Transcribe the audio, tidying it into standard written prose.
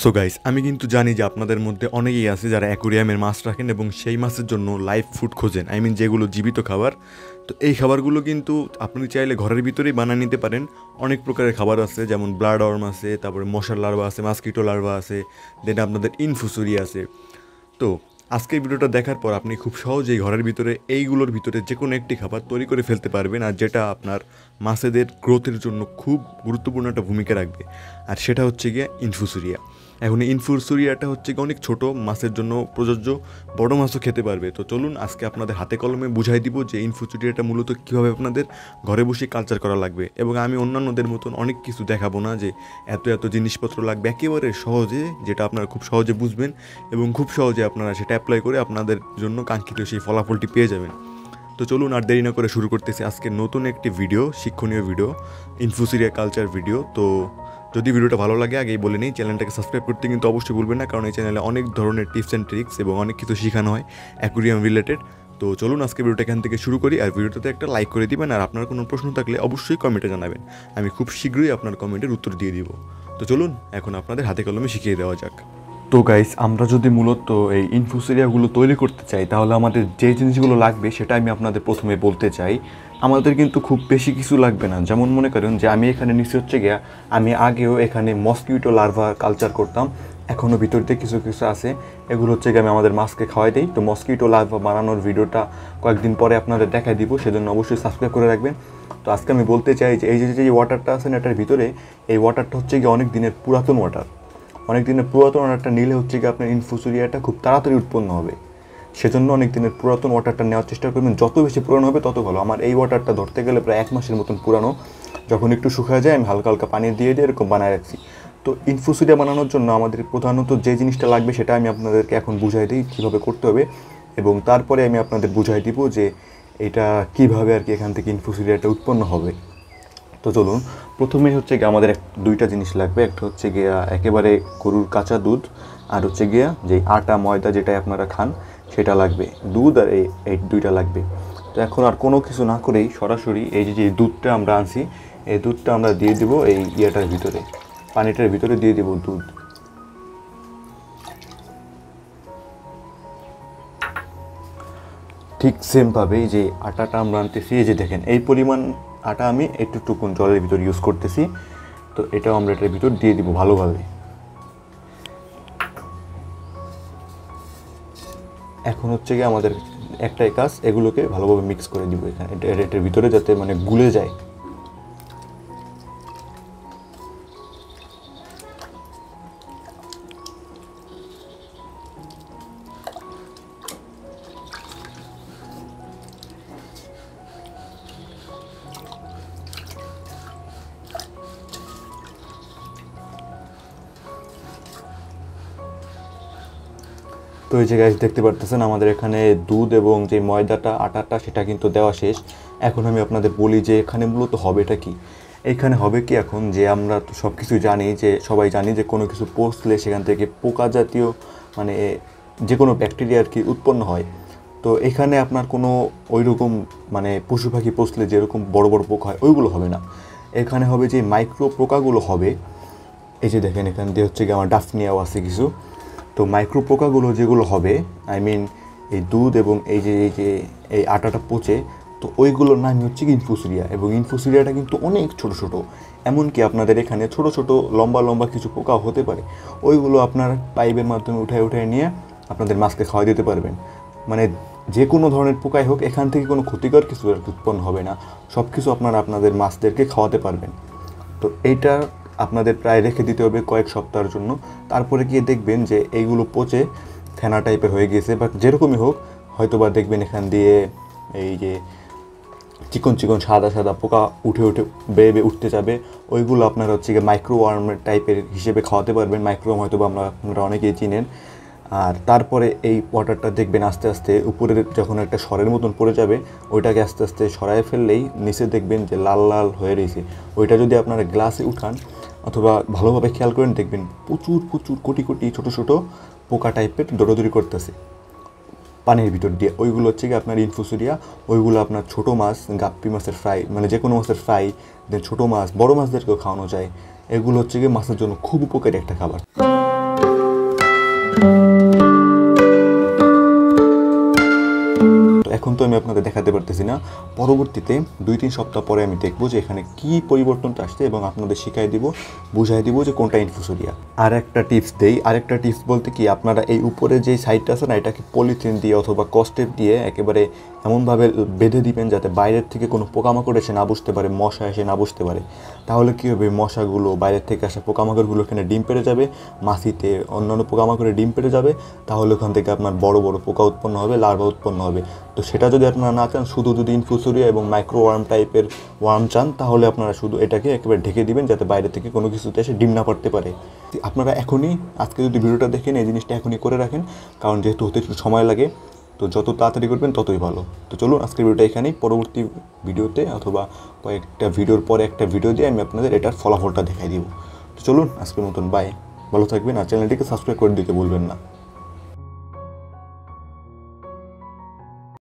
So guys, আমি কিন্তু জানি যে আপনাদের মধ্যে অনেকেই আছে যারা অ্যাকোরিয়ামের মাছ রাখেন এবং সেই মাছের জন্য লাইভ ফুড খোঁজেন, যেগুলো জীবিত খাবার। তো এই খাবারগুলো কিন্তু আপনি চাইলে ঘরের ভিতরেই বানিয়ে নিতে পারেন। অনেক প্রকারের খাবার আছে, যেমন ব্লাড ওয়ার্ম আছে, তারপরে মশার লার্ভা আছে, মাস্কিটো লার্ভা আছে, দেন আপনাদের ইনফুসুরি আছে। তো আজকের ভিডিওটা দেখার পর আপনি খুব সহজেই ঘরের ভিতরে এইগুলোর ভিতরে যে কোনো একটি খাবার তৈরি করে ফেলতে পারবেন, আর যেটা আপনার মাছেদের গ্রোথের জন্য খুব গুরুত্বপূর্ণ একটা ভূমিকা রাখবে। আর সেটা হচ্ছে গিয়ে ইনফুসুরিয়া। এখন এই ইনফুসুরিয়াটা হচ্ছে গিয়ে অনেক ছোট মাছের জন্য প্রযোজ্য, বড় মাছও খেতে পারবে। তো চলুন আজকে আপনাদের হাতে কলমে বুঝাই দিব যে ইনফুসুরিয়াটা মূলত কীভাবে আপনাদের ঘরে বসে কালচার করা লাগবে। এবং আমি অন্যান্যদের মতন অনেক কিছু দেখাবো না যে এত এত জিনিসপত্র লাগবে, একেবারে সহজে যেটা আপনারা খুব সহজে বুঝবেন এবং খুব সহজে আপনারা সেটা অ্যাপ্লাই করে আপনাদের জন্য কাঙ্ক্ষিত সেই ফলাফলটি পেয়ে যাবেন। তো চলুন আর দেরি না করে শুরু করতেছি আজকে নতুন একটি ভিডিও, শিক্ষণীয় ভিডিও, ইনফুসুরিয়া কালচার ভিডিও। তো যদি ভিডিওটা ভালো লাগে আগেই বলে নিই, চ্যানেলটাকে সাবস্ক্রাইব করতে কিন্তু অবশ্যই ভুলবেন না, কারণ এই চ্যানেলে অনেক ধরনের টিপস অ্যান্ড ট্রিক্স এবং অনেক কিছু শেখানো হয় অ্যাকুরিয়াম রিলেটেড। তো চলুন আজকে ভিডিওটা এখান থেকে শুরু করি। আর ভিডিওটাতে একটা লাইক করে দিবেন, আর আপনার কোনো প্রশ্ন থাকলে অবশ্যই কমেন্টে জানাবেন। আমি খুব শীঘ্রই আপনার কমেন্টের উত্তর দিয়ে দিব। তো চলুন এখন আপনাদের হাতে কলমে শিখিয়ে দেওয়া যাক। তো গাইস, আমরা যদি মূলত এই ইনফুসেরিয়াগুলো তৈরি করতে চাই, তাহলে আমাদের যে জিনিসগুলো লাগবে সেটা আমি আপনাদের প্রথমে বলতে চাই। আমাদের কিন্তু খুব বেশি কিছু লাগবে না। যেমন মনে করেন যে আমি এখানে নিচে হচ্ছে গিয়া, আমি আগেও এখানে মস্কিটো লার্ভা কালচার করতাম, এখনও ভিতর দিয়ে কিছু কিছু আছে। এগুলো হচ্ছে গিয়ে আমি আমাদের মাছকে খাওয়াই দিই। তো মস্কিটো লার্ভা বানানোর ভিডিওটা কয়েকদিন পরে আপনাদের দেখাই দিব, সেজন্য অবশ্যই সাবস্ক্রাইব করে রাখবেন। তো আজকে আমি বলতে চাই যে এই যে ওয়াটারটা আছে না, এটার ভিতরে এই ওয়াটারটা হচ্ছে গিয়ে অনেক দিনের পুরাতন ওয়াটার। অনেক দিনের পুরাতন ওয়াটারটা নিলে হচ্ছে কি আপনার ইনফুসুরিয়াটা খুব তাড়াতাড়ি উৎপন্ন হবে। সেজন্য অনেক দিনের পুরাতন ওয়াটারটা নেওয়ার চেষ্টা করবেন। যত বেশি পুরানো হবে তত ভালো। আমার এই ওয়াটারটা ধরতে গেলে প্রায় 1 মাসের মতন পুরানো। যখন একটু শুকায় যায় আমি হালকা হালকা পানি দিয়ে এরকম বানায় রাখছি। তো ইনফুসুরিয়া বানানোর জন্য আমাদের প্রধানত যে জিনিসটা লাগবে সেটা আমি আপনাদেরকে এখন বুঝাই দিই কীভাবে করতে হবে, এবং তারপরে আমি আপনাদের বুঝাই দিব যে এটা কীভাবে আর কি এখান থেকে ইনফুসুরিয়াটা উৎপন্ন হবে। তো চলুন, প্রথমেই হচ্ছে গিয়ে আমাদের দুইটা জিনিস লাগবে। একটা হচ্ছে গিয়া একেবারে গরুর কাঁচা দুধ, আর হচ্ছে গিয়া যে আটা ময়দা যেটা আপনারা খান সেটা লাগবে। দুধ আর এই দুইটা লাগবে। তো এখন আর কোনো কিছু না করেই সরাসরি এই যে দুধটা আমরা আনছি, এই দুধটা আমরা দিয়ে দেবো এই ইয়েটার ভিতরে, পানিটার ভিতরে দিয়ে দেবো দুধ। ঠিক সেমভাবেই যে আটাটা আমরা আনতেছি, এই যে দেখেন এই পরিমাণ আটা আমি একটুটুকুন জলের ভিতর ইউজ করতেছি। তো এটাও আমরা এটার ভিতর দিয়ে দিব ভালোভাবে। এখন হচ্ছে গিয়ে আমাদের একটাই কাজ, এগুলোকে ভালোভাবে মিক্স করে দিব এখানে এটার ভিতরে, যাতে মানে গুলে যায়। তো এই যে গাইস দেখতে পারতেছেন আমাদের এখানে দুধ এবং যে ময়দাটা আটাটা সেটা কিন্তু দেওয়া শেষ। এখন আমি আপনাদের বলি যে এখানে মূলত হবেটা কি। এখানে হবে কি, এখন যে আমরা তো সব কিছু জানি, যে সবাই জানি যে কোনো কিছু পচলে সেখান থেকে পোকা জাতীয় মানে যে কোনো ব্যাকটেরিয়া আর কি উৎপন্ন হয়। তো এখানে আপনার কোনো ওই রকম মানে পশু পাখি পচলে যেরকম বড় বড় পোকা হয় ওইগুলো হবে না। এখানে হবে যে মাইক্রো পোকাগুলো হবে। এই যে দেখেন এখান দিয়ে হচ্ছে কি আমার ডাফনিয়াও আছে কিছু। তো মাইক্রো পোকাগুলো যেগুলো হবে, এই দুধ এবং এই আটাটা পচে, তো ওইগুলোর নাম হচ্ছে কি ইনফুসুরিয়া। এবং ইনফুসুরিয়াটা কিন্তু অনেক ছোট ছোট, এমনকি আপনাদের এখানে ছোট ছোট লম্বা লম্বা কিছু পোকাও হতে পারে। ওইগুলো আপনার পাইপের মাধ্যমে উঠায় নিয়ে আপনাদের মাছকে খাওয়া দিতে পারবেন। মানে যে কোনো ধরনের পোকাই হোক, এখান থেকে কোনো ক্ষতিকর কিছু উৎপন্ন হবে না। সব কিছু আপনাদের মাছদেরকে খাওয়াতে পারবেন। তো এইটা আপনাদের প্রায় রেখে দিতে হবে কয়েক সপ্তাহের জন্য। তারপরে গিয়ে দেখবেন যে এইগুলো পচে ফেনা টাইপের হয়ে গেছে, বা যেরকমই হোক, হয়তো বা দেখবেন এখান দিয়ে এই যে চিকন চিকন সাদা সাদা পোকা উঠে বেয়ে উঠতে যাবে। ওইগুলো আপনারা হচ্ছে গিয়ে মাইক্রো ওয়ার্মের টাইপের হিসেবে খাওয়াতে পারবেন। মাইক্রোওয়ার্ম হয়তো বা আপনারা অনেকেই চিনেন। আর তারপরে এই ওয়াটারটা দেখবেন আস্তে আস্তে উপরে যখন একটা সরের মতন পড়ে যাবে, ওইটাকে আস্তে আস্তে সরায় ফেললেই নিচে দেখবেন যে লাল লাল হয়ে রয়েছে। ওইটা যদি আপনারা গ্লাসে উঠান অথবা ভালোভাবে খেয়াল করেন, দেখবেন প্রচুর প্রচুর কোটি কোটি ছোটো ছোটো পোকা টাইপের দৌড়াদৌড়ি করতেছে পানির ভিতর দিয়ে। ওইগুলো হচ্ছে কি আপনার ইনফুসুরিয়া। ওইগুলো আপনার ছোটো মাছ, গাপ্পি মাছের ফ্রাই, মানে যে কোনো মাছের ফ্রাই, দেন ছোটো মাছ, বড়ো মাছদেরকেও খাওয়ানো যায়। এগুলো হচ্ছে কি মাছের জন্য খুব উপকারী একটা খাবার। এখন তো আমি আপনাদের দেখাতে পারতেছি না, পরবর্তীতে 2-3 সপ্তাহ পরে আমি দেখবো যে এখানে কি পরিবর্তনটা আসছে এবং আপনাদের শিখাই দিব, বুঝাই দিব যে কোনটা ইনফুসোরিয়া। আর একটা টিপস দেই, আরেকটা টিপস বলতে কি, আপনারা এই উপরে যে সাইডটা আছে না, এটাকে পলিথিন দিয়ে অথবা কস্টেপ দিয়ে একেবারে এমনভাবে বেঁধে দিবেন যাতে বাইরের থেকে কোনো পোকামাকড় এসে না বসতে পারে, মশা এসে না বসতে পারে। তাহলে কী হবে, মশাগুলো বাইরের থেকে আসা পোকামাকড়গুলো এখানে ডিম পেড়ে যাবে, মাছিতে অন্যান্য পোকামাকড়ে ডিম পেড়ে যাবে, তাহলে ওখান থেকে আপনার বড় বড় পোকা উৎপন্ন হবে, লার্ভা উৎপন্ন হবে। তো সেটা যদি আপনারা না চান, শুধু যদি ইনফুসোরিয়া এবং মাইক্রো ওয়ার্ম টাইপের ওয়ার্ম চান, তাহলে আপনারা শুধু এটাকে একেবারে ঢেকে দিবেন যাতে বাইরে থেকে কোনো কিছুতে এসে ডিম না পারতে পারে। আপনারা এখনই, আজকে যদি ভিডিওটা দেখেন, এই জিনিসটা এখনই করে রাখেন, কারণ যেহেতু হতে একটু সময় লাগে, তো যত তাড়াতাড়ি করবেন ততই ভালো। তো চলুন আজকের ভিডিওটা এখানেই, পরবর্তী ভিডিওতে অথবা কয়েকটা ভিডিওর পরে একটা ভিডিও দিয়ে আমি আপনাদের এটার ফলাফলটা দেখাই দিব। তো চলুন আজকের মতন বাই, ভালো থাকবেন আর চ্যানেলটিকে সাবস্ক্রাইব করে দিতে ভুলবেন না।